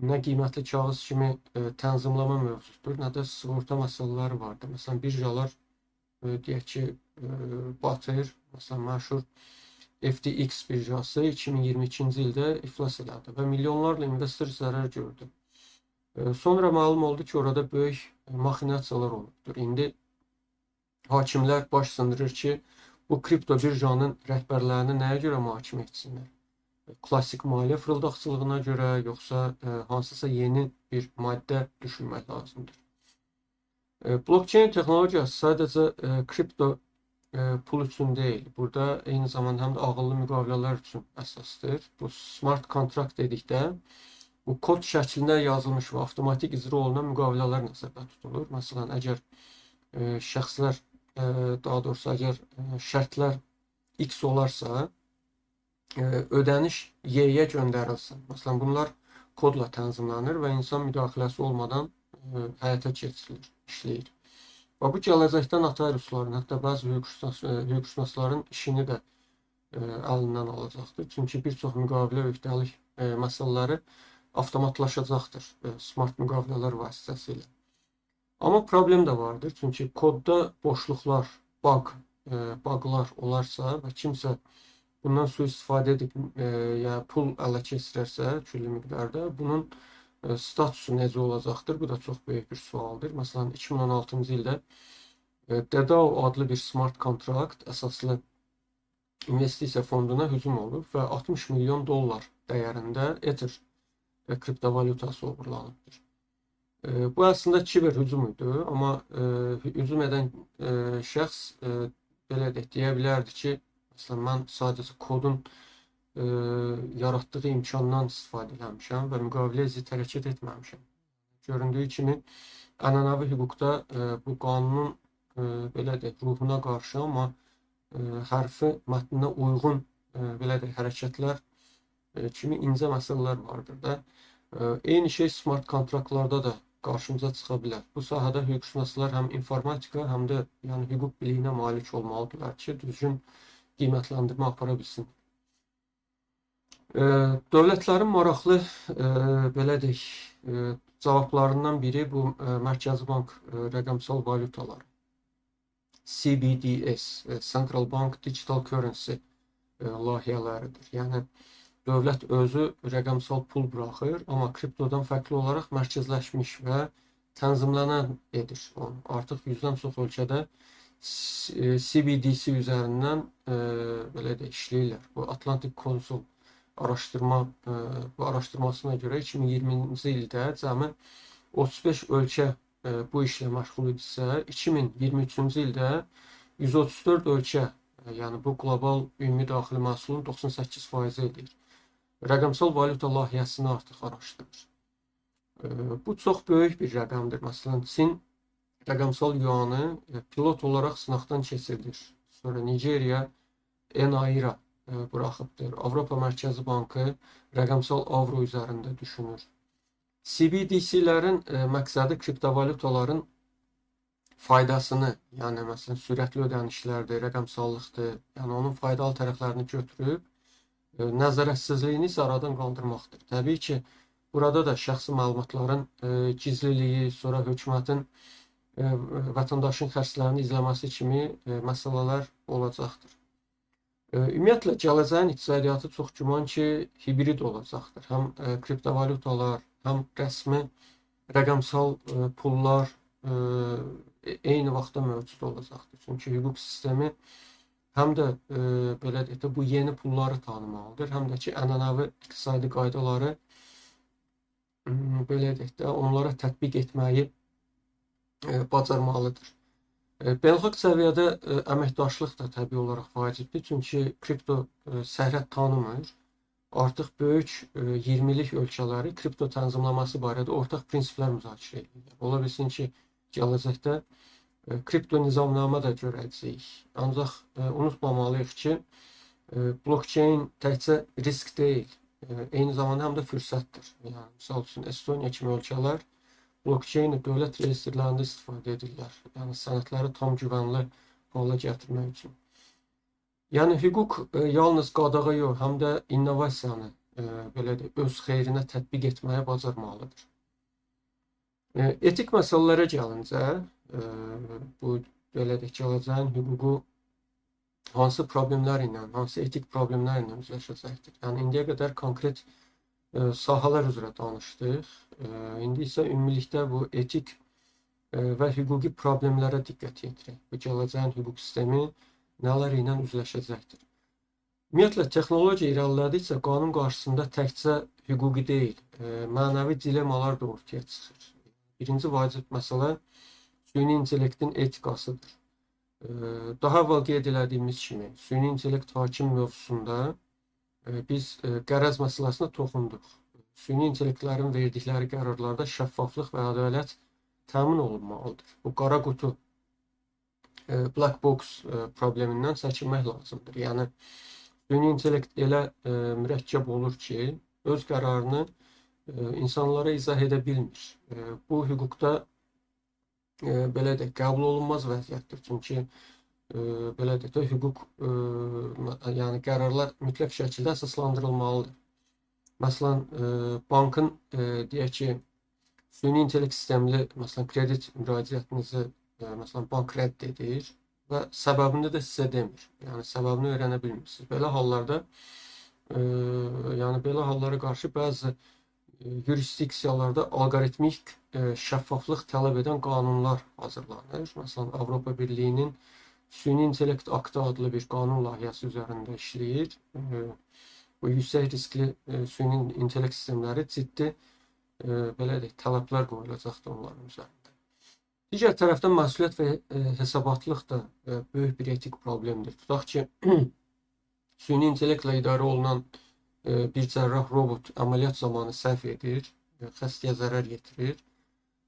nə qiymətli kağız kimi tənzimləmə mövcuddur, nə də sığorta məsələləri vardır. Məsələn, birjalar deyək ki, batır. Məsələn, məşhur FTX birjası 2022-ci ildə iflas elədi və milyonlarla investor zərər gördü. Sonra məlum oldu ki, orada böyük maxinasiyalar olubdur. İndi hakimlər baş sındırır ki, bu kripto birjanın rəhbərlərini nəyə görə mühakimə etsinlər? Klassik maliyyə fırıldaqçılığına görə, yoxsa hansısa yeni bir maddə düşünmək lazımdır. Blockchain texnologiyası sadəcə kripto pul üçün deyil. Burada eyni zamanda həm də ağıllı müqavilələr üçün əsasdır. Bu smart kontrakt dedikdə bu kod şəklində yazılmış və avtomatik icra olunan müqavilələr nəzərdə tutulur. Məsələn, əgər şəxslər, daha doğrusu əgər şərtlər X olarsa, ödəniş Y-yə göndərilsin. Məsələn, bunlar kodla tənzimlənir və insan müdaxiləsi olmadan həyata keçirilir, işləyir. Və bu gələcəkdə notariusların, hətta bəzi hüquqşünasların işini də əlindən alacaqdır. Çünki bir çox müqavilə öhdəlik məsələləri avtomatlaşacaqdır smart müqavilələr vasitəsilə. Amma problem də vardır. Çünki kodda boşluqlar, buglar olarsa və kimsə bundan sui-istifadə edib yəni pul ələ keçirərsə küllü miqdarda, bunun statusu necə olacaqdır? Bu da çox böyük bir sualdır. Məsələn, 2016-cı ildə DAO adlı bir smart kontrakt əsaslı investisiya fonduna hücum olub və 60 milyon dollar dəyərində Ether kriptovalyutası oğurlanıbdır. Bu əslində kiber hücum idi, amma hücum edən şəxs belə deyə bilərdi ki, məsələn, mən sadəcə kodun yaratdığı imkandan istifadə etmişəm və müqaviləyə zidd hərəkət etməmişəm. Göründüyü kimi, ənənəvi hüquqda bu qanunun belə deyək, ruhuna qarşı, amma hərfi mətninə uyğun belə deyək, hərəkətlər kimi incə məsələlər vardır da. Eyni şey smart kontraktlarda da qarşımıza çıxa bilər. Bu sahədə hüquqşünaslar həm informatika, həm də yəni hüquq biliyinə malik olmalıdırlar ki, düzgün qiymətləndirmə apara bilsin. Dövlətlərin maraqlı belə deyək, cavablarından biri bu Mərkəzi Bank rəqəmsal valyutaları. CBDS, Central Bank Digital Currency layihələridir. Yəni dövlət özü rəqəmsal pul buraxır, amma kriptodan fərqli olaraq mərkəzləşmiş və tənzimlənən edir onu. Artıq 100-dən çox ölkədə CBDC üzərindən belə də işləyirlər. Bu Atlantic Council araşdırmasına görə 2020-ci ildə cəmi 35 ölkə bu işlə məşğul idisə, 2023-cü ildə 134 ölkə, yəni bu qlobal ümumi daxili məhsulun 98% edir. Rəqəmsal valyuta layihəsini artıq araşdırır. Bu çox böyük bir rəqəmdir. Məsələn, Çin rəqəmsal yuanı pilot olaraq sınaqdan keçirilir. Sonra Nigeriya Naira buraxıbdır. Avropa Mərkəzi Bankı rəqəmsal avro üzərində düşünür. CBDC-lərin məqsədi kriptovalyutaların faydasını, yəni məsələn sürətli ödənişlərdir, rəqəmsallıqdır, yəni onun faydalı tərəflərini götürüb nəzarətsizliyini isə aradan qaldırmaqdır. Təbii ki, burada da şəxsi məlumatların gizliliyi, sonra hökumətin vətəndaşın xərclərini izləməsi kimi məsələlər olacaqdır. Ümumiyyətlə, gələcəyin iqtisadiyyatı çox güman ki, hibrid olacaqdır. Həm kriptovalyutalar, həm rəsmi rəqəmsal pullar eyni vaxtda mövcud olacaqdır. Çünki hüquq sistemi həm də belə deyək də bu yeni pulları tanımalıdır, həm də ki, ənənəvi iqtisadi qaydaları belə deyək də onlara tətbiq etməyi bacarmalıdır. Beynəlxalq səviyyədə əməkdaşlıq da təbii olaraq vacibdir, çünki kripto sərhəd tanımır. Artıq böyük 20-lik ölkələri kripto tənzimləməsi barədə ortaq prinsiplər müzakirə edirlər. Ola bilsin ki, gələcəkdə kripto nizamnamə də görəcəyik. Ancaq unutmamalıyıq ki, blockchain təkcə risk deyil, eyni zamanda həm də fürsətdir. Yəni, misal üçün, Estoniya kimi ölkələr blockchain-i dövlət reyestrlərində istifadə edirlər. Yəni, sənədləri tam güvənli hala gətirmək üçün. Yəni, hüquq yalnız qadağa yox, həm də innovasiyanı belə də öz xeyrinə tətbiq etməyə bacarmalıdır. Etik məsələlərə gəlincə, bu belə də gələcəyin hüququ hansı problemlər ilə, hansı etik problemlər ilə üzləşəcəkdir. Yəni, indiyə qədər konkret sahələr üzrə danışdıq. İndi isə ümumilikdə bu etik və hüquqi problemlərə diqqət yetirək. Bu gələcəyin hüquq sistemi nələr ilə üzləşəcəkdir. Ümumiyyətlə, texnologiya irəlilədikcə qanun qarşısında təkcə hüquqi deyil, mənəvi dilemmalar da ortaya çıxır. Birinci vacib məsələ süni intellektin etikasıdır. Daha əvvəl qeyd elədiyimiz kimi, süni intellekt hakim mövzusunda biz qərəz məsələsinə toxunduq. Süni intellektlərin verdikləri qərarlarda şəffaflıq və ədalət təmin olunmalıdır. Bu qara qutu black box problemindən çəkinmək lazımdır. Yəni süni intellekt elə mürəkkəb olur ki, öz qərarını insanlara izah edə bilmir. Bu hüquqda belə deyək, qəbul olunmaz vəziyyətdir. Çünki belə deyək də, hüquq yəni qərarlar mütləq şəkildə əsaslandırılmalıdır. Məsələn, bankın deyək ki, süni intellekt sistemli məsələn kredit müraciətinizi məsələn bank rədd edir və səbəbini də sizə demir. Yəni səbəbini öyrənə bilmirsiniz. Belə hallarda yəni belə hallara qarşı bəzi yurisdiksiyalarda alqoritmik şəffaflıq tələb edən qanunlar hazırlanır. Məsələn, Avropa Birliyinin Süni intellekt aktı adlı bir qanun layihəsi üzərində işləyir. Bu yüksək riskli süni intellekt sistemləri ciddi belə deyək, tələblər qoyulacaqdır onların üzərində. Digər tərəfdən məsuliyyət və hesabatlıq da böyük bir etik problemdir. Tutaq ki, süni intellektlə idarə olunan bir cərrah robot əməliyyat zamanı səhv edir, xəstəyə zərər yetirir.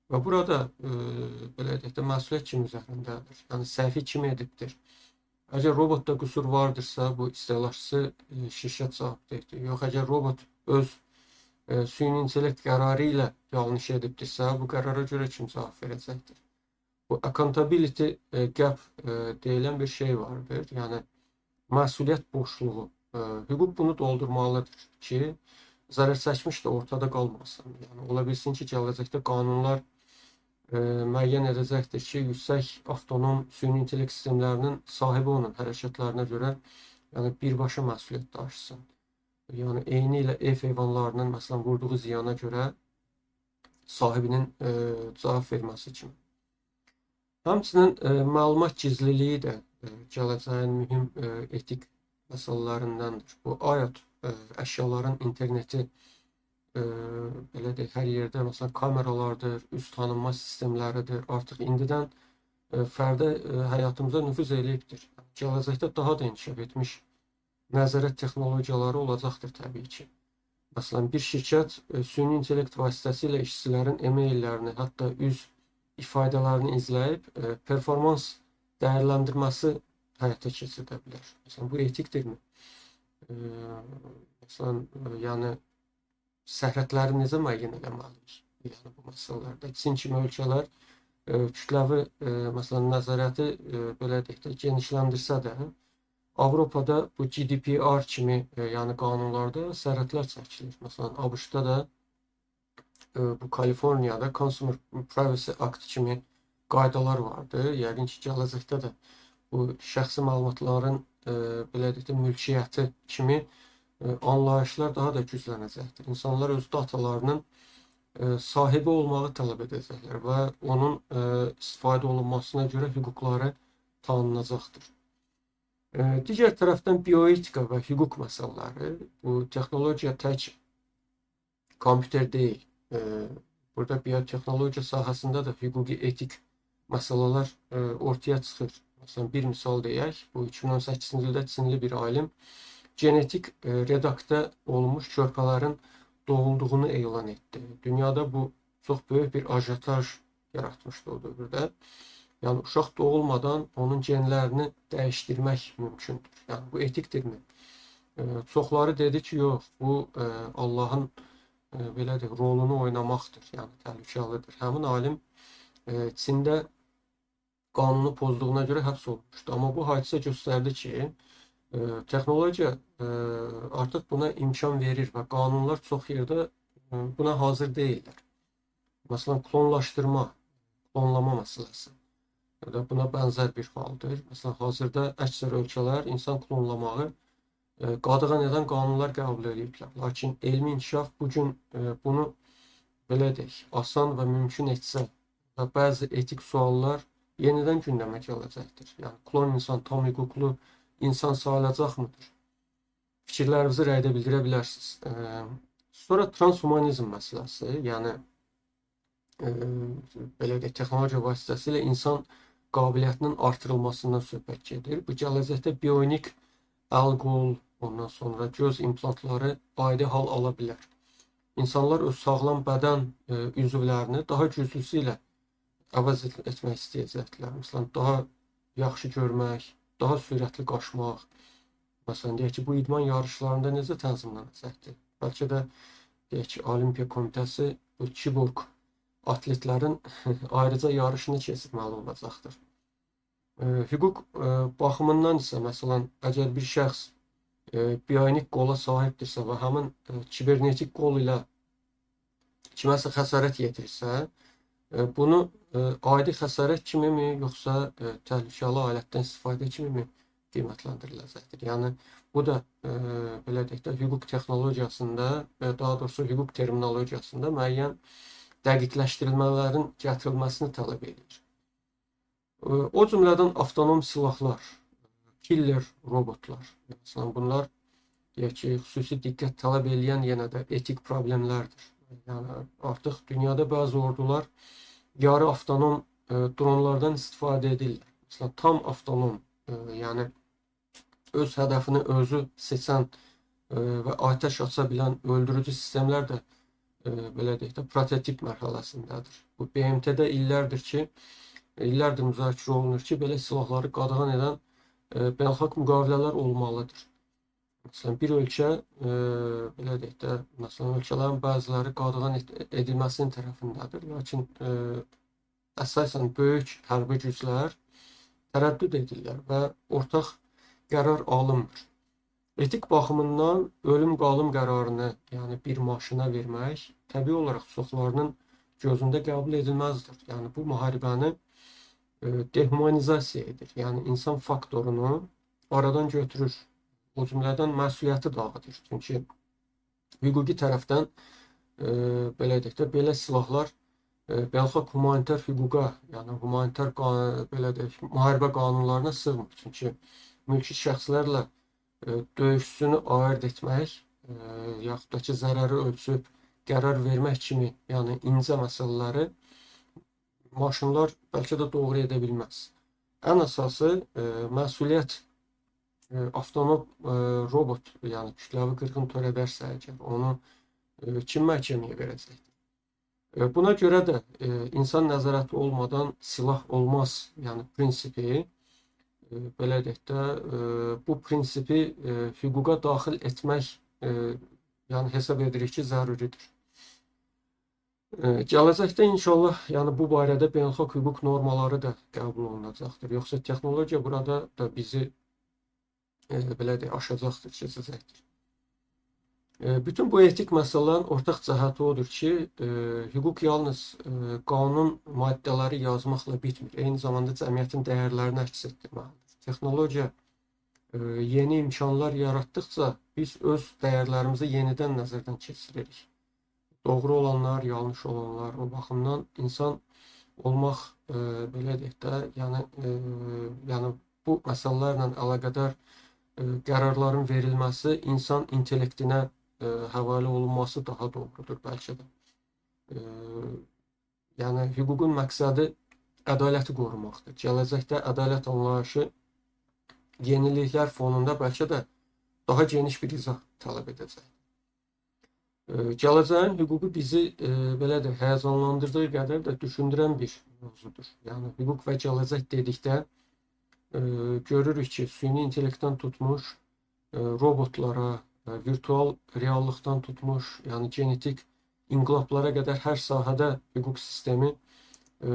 Və burada belə deyək də, məsuliyyət kim üzərindədir? Yəni səhvi kim edibdir? Əgər robotda qüsur vardırsa, bu istehlakçısı şirkət cavabdehdir. Yox, əgər robot öz süni intellekt qərarı ilə yanlış edibdirsə, bu qərara görə kim cavab verəcəkdir? Bu accountability gap deyilən bir şey vardır. Yəni məsuliyyət boşluğu. Hüquq bunu doldurmalıdır ki, zərər çəkmiş də ortada qalmasın. Yəni ola bilsin ki, gələcəkdə qanunlar müəyyən edəcəkdir ki, yüksək avtonom süni intellekt sistemlərinin sahibi onun hərəkətlərinə görə yəni birbaşa məsuliyyət daşısın. Yəni eyni ilə ev heyvanlarının məsələn vurduğu ziyana görə sahibinin cavab verməsi kimi. Həmçinin məlumat gizliliyi də gələcəyin mühüm etik məsələlərindəndir. Bu IoT əşyaların interneti belə deyək, hər yerdə məsələn kameralardır, üz tanınma sistemləridir. Artıq indidən fərdi həyatımıza nüfuz eləyibdir. Gələcəkdə daha da inkişaf etmiş nəzarət texnologiyaları olacaqdır təbii ki. Məsələn, bir şirkət süni intellekt vasitəsilə işçilərin e-maillərini, hətta üz ifadələrini izləyib performans dəyərləndirməsi həyata keçirdə bilər. Məsələn, bu etikdirmi? Məsələn, yəni sərhədləri necə müəyyən etməliyik? Yəni bu məsələlərdə Çin kimi ölkələr kütləvi məsələn nəzarəti belə deyək də genişləndirsə də, Avropada bu GDPR kimi yəni qanunlarda sərhədlər çəkilir. Məsələn, ABŞ-da da bu Kaliforniyada Consumer Privacy Act kimi qaydalar vardı. Yəqin ki, gələcəkdə də bu şəxsi məlumatların belə deyək də mülkiyyəti kimi anlayışlar daha da güclənəcəkdir. İnsanlar öz datalarının sahibi olmağı tələb edəcəklər və onun istifadə olunmasına görə hüquqları tanınacaqdır. Digər tərəfdən bioetika və hüquq məsələləri, bu texnologiya tək kompüter deyil. Burada biotexnologiya sahəsində də hüquqi etik məsələlər ortaya çıxır. Məsələn, bir misal deyək, bu 2018-ci ildə Çinli bir alim genetik redaktə olunmuş körpələrin doğulduğunu elan etdi. Dünyada bu çox böyük bir ajotaj yaratmışdı o dövrdə. Yəni uşaq doğulmadan onun genlərini dəyişdirmək mümkündür. Yəni bu etikdirmi? Çoxları dedi ki, yox, bu Allahın belə deyək, rolunu oynamaqdır. Yəni təhlükəlidir. Həmin alim Çində qanunu pozduğuna görə həbs olunmuşdu. Amma bu hadisə göstərdi ki, texnologiya artıq buna imkan verir və qanunlar çox yerdə buna hazır deyillər. Məsələn, klonlaşdırma, klonlama məsələsi da buna bənzər bir haldır. Məsələn, hazırda əksər ölkələr insan klonlamağı qadağan edən qanunlar qəbul ediblər. Lakin elmi inkişaf bugün bunu belə deyək, asan və mümkün etsə və bəzi etik suallar yenidən gündəmə gələcəkdir. Yəni klon insan tam hüquqlu insan sayılacaqmıdır? Fikirlərinizi rəydə bildirə bilərsiniz. Sonra transhumanizm məsələsi, yəni belə deyək, texnologiya vasitəsilə insan qabiliyyətinin artırılmasından söhbət gedir. Bu gələcəkdə bionik əl, qol, ondan sonra göz implantları adi hal ala bilər. İnsanlar öz sağlam bədən üzvlərini daha güclüsü ilə əvəz etmək istəyəcəklər. Məsələn, daha yaxşı görmək, daha sürətli qaçmaq. Məsələn, deyək ki, bu idman yarışlarında necə tənzimlənəcəkdir? Bəlkə də deyək ki, Olimpiya Komitəsi bu kiborg atletlərin ayrıca yarışını keçirməli olacaqdır. Hüquq baxımından isə, məsələn, əgər bir şəxs bionik qola sahibdirsə və həmin kibernetik qol ilə kiməsə xəsarət yetirirsə, bunu adi xəsarət kimimi, yoxsa təhlükəli alətdən istifadə kimimi qiymətləndiriləcəkdir. Yəni, bu da belə deyək də, hüquq texnologiyasında, daha doğrusu hüquq terminologiyasında müəyyən dəqiqləşdirilmələrin gətirilməsini tələb edir. O cümlədən avtonom silahlar, killer robotlar, məsələn, bunlar deyək ki, xüsusi diqqət tələb edən yenə də etik problemlərdir. Yəni, artıq dünyada bəzi ordular yarı avtonom dronlardan istifadə edirlər. Məsələn, tam avtonom, yəni öz hədəfini özü seçən və atəş aça bilən öldürücü sistemlər də belə deyək də, prototip mərhələsindədir. Bu BMT-də illərdir müzakirə olunur ki, belə silahları qadağan edən beynəlxalq müqavilələr olmalıdır. Məsələn, bir ölkə, belə deyək də, məsələn, ölkələrin bəziləri qadağan edilməsinin tərəfindədir. Lakin əsasən böyük hərbi güclər tərəddüd edirlər və ortaq qərar alınmır. Etik baxımından ölüm qalım qərarını, yəni bir maşına vermək, təbii olaraq çoxlarının gözündə qəbul edilməzdir. Yəni, bu müharibəni dehumanizasiya edir. Yəni, insan faktorunu aradan götürür. O cümlədən məsuliyyəti dağıdır. Çünki hüquqi tərəfdən belə deyək də, belə silahlar beynəlxalq humanitar hüquqa, yəni humanitar belə deyək, müharibə qanunlarına sığmır. Çünki mülki şəxslərlə döyüşçünü ayırd etmək, yaxud da ki, zərəri ölçüb qərar vermək kimi, yəni incə məsələləri maşınlar bəlkə də doğru edə bilməz. Ən əsası məsuliyyət avtonom robot, yəni kütləvi qırğın törədərsə, onu kim məhkəməyə verəcəkdir? Buna görə də insan nəzarəti olmadan silah olmaz, yəni prinsipi, belə deyək də, bu prinsipi hüquqa daxil etmək, yəni hesab edirik ki, zəruridir. Gələcəkdə inşallah, yəni bu barədə beynəlxalq hüquq normaları da qəbul olunacaqdır. Yoxsa texnologiya burada da bizi belə deyək, aşacaqdır, keçəcəkdir. Bütün bu etik məsələlərin ortaq cəhəti odur ki, hüquq yalnız qanun maddələri yazmaqla bitmir. Eyni zamanda cəmiyyətin dəyərlərini əks etdirməlidir. Texnologiya yeni imkanlar yaratdıqca biz öz dəyərlərimizi yenidən nəzərdən keçiririk. Doğru olanlar, yanlış olanlar, o baxımdan insan olmaq, belə deyək də, yəni bu məsələlərlə əlaqədar qərarların verilməsi insan intellektinə həvalə olunması daha doğrudur bəlkə də. Yəni, hüququn məqsədi ədaləti qorumaqdır. Gələcəkdə ədalət anlayışı yeniliklər fonunda bəlkə də daha geniş bir izah tələb edəcək. Gələcəyin hüququ bizi belə də həyəcanlandırdığı qədər də düşündürən bir mövzudur. Yəni, hüquq və gələcək dedikdə görürük ki, süni intellektdən tutmuş robotlara, virtual reallıqdan tutmuş, yəni genetik inqilablara qədər hər sahədə hüquq sistemi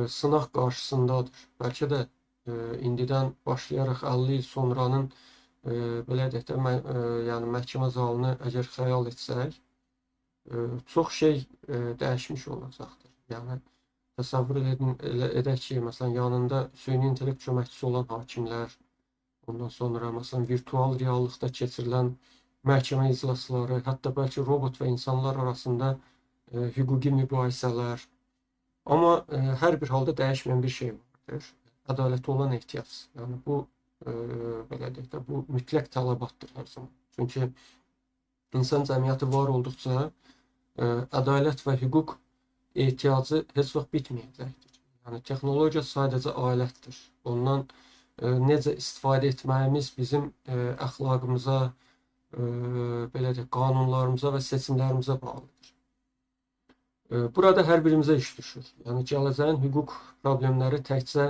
sınaq qarşısındadır. Bəlkə də indidən başlayaraq 50 il sonranın belə deyək də, yəni məhkəmə zalını əgər xəyal etsək, çox şey dəyişmiş olacaqdır. Yəni təsəvvür edək ki, məsələn, yanında süni intellekt köməkçisi olan hakimlər, ondan sonra məsələn virtual reallıqda keçirilən məhkəmə iclasları, hətta bəlkə robot və insanlar arasında hüquqi mübahisələr. Amma hər bir halda dəyişməyən bir şey vardır. Ədalətə olan ehtiyac. Yəni bu belə deyək də, bu mütləq tələbatdır hər zaman. Çünki insan cəmiyyəti var olduqca ədalət və hüquq ehtiyacı heç vaxt bitməyəcəkdir. Yəni texnologiya sadəcə alətdir. Ondan necə istifadə etməyimiz bizim əxlaqımıza, belə deyək, qanunlarımıza və seçimlərimizə bağlıdır. Burada hər birimizə iş düşür. Yəni gələcəyin hüquq problemləri təkcə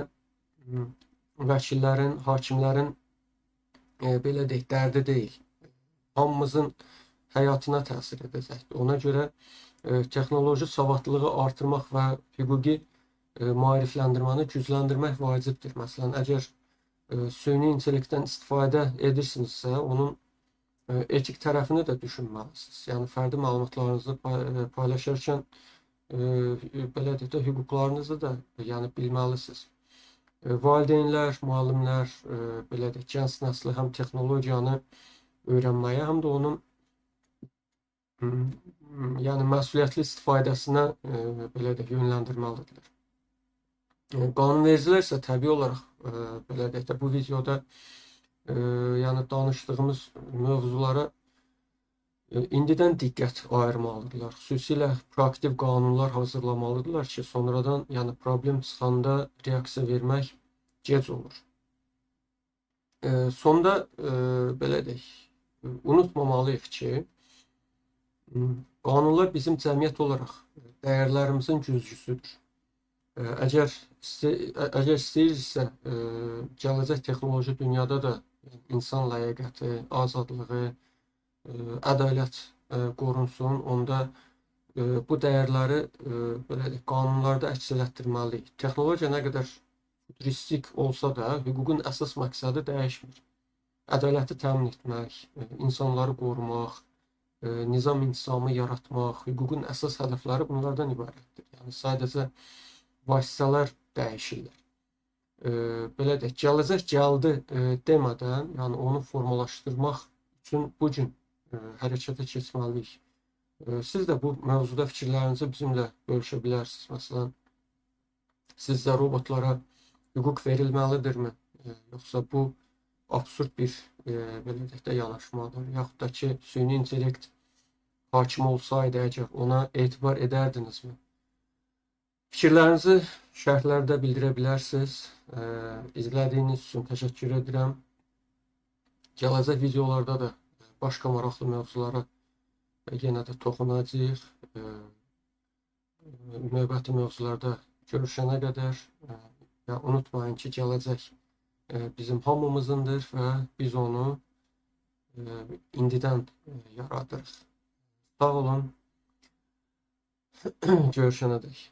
vəkillərin, hakimlərin belə deyək, dərdi deyil. Hamımızın həyatına təsir edəcəkdir. Ona görə texnoloji savadlılığı artırmaq və hüquqi maarifləndirməni gücləndirmək vacibdir. Məsələn, əgər süni intellektdən istifadə edirsinizsə, onun etik tərəfini də düşünməlisiniz. Yəni fərdi məlumatlarınızı paylaşarkən belə deyək də hüquqlarınızı da yəni bilməlisiniz. Valideynlər, müəllimlər, belə deyək, gənc nəsli həm texnologiyanı öyrənməyə, həm də onun yəni məsuliyyətli istifadəsinə belə deyək, yönləndirməlidirlər. Qanunvericilər isə təbii olaraq belə deyək də bu videoda yəni danışdığımız mövzulara indidən diqqət ayırmalıdırlar. Xüsusilə proaktiv qanunlar hazırlamalıdırlar ki, sonradan yəni problem çıxanda reaksiya vermək gec olur. Sonda belə deyək, unutmamalıyıq ki, qanunlar bizim cəmiyyət olaraq dəyərlərimizin güzgüsüdür. Əgər istəyirsə, gələcək texnoloji dünyada da insan ləyaqəti, azadlığı, ədalət qorunsun, onda bu dəyərləri belə deyək, qanunlarda əks etdirməliyik. Texnologiya nə qədər futuristik olsa da, hüququn əsas məqsədi dəyişmir. Ədaləti təmin etmək, insanları qorumaq, nizam-intizamı yaratmaq, hüququn əsas hədəfləri bunlardan ibarətdir. Yəni sadəcə vasitələr dəyişirlər. Belə deyək, gələcək gəldi demədən, yəni onu formalaşdırmaq üçün bu gün hərəkətə keçməliyik. Siz də bu mövzuda fikirlərinizi bizimlə bölüşə bilərsiniz. Məsələn, sizcə robotlara hüquq verilməlidirmi? Yoxsa bu absurd bir belə deyək də yanaşmadır? Yaxud da ki, süni intellekt hakim olsaydı əgər ona etibar edərdinizmi? Fikirlərinizi şərhlərdə bildirə bilərsiniz. İzlədiyiniz üçün təşəkkür edirəm. Gələcək videolarda da başqa maraqlı mövzulara yenə də toxunacağıq. Növbəti mövzularda görüşənə qədər unutmayın ki, gələcək bizim hamımızındır və biz onu indidən yaradırıq. Sağ olun. Görüşənə dək.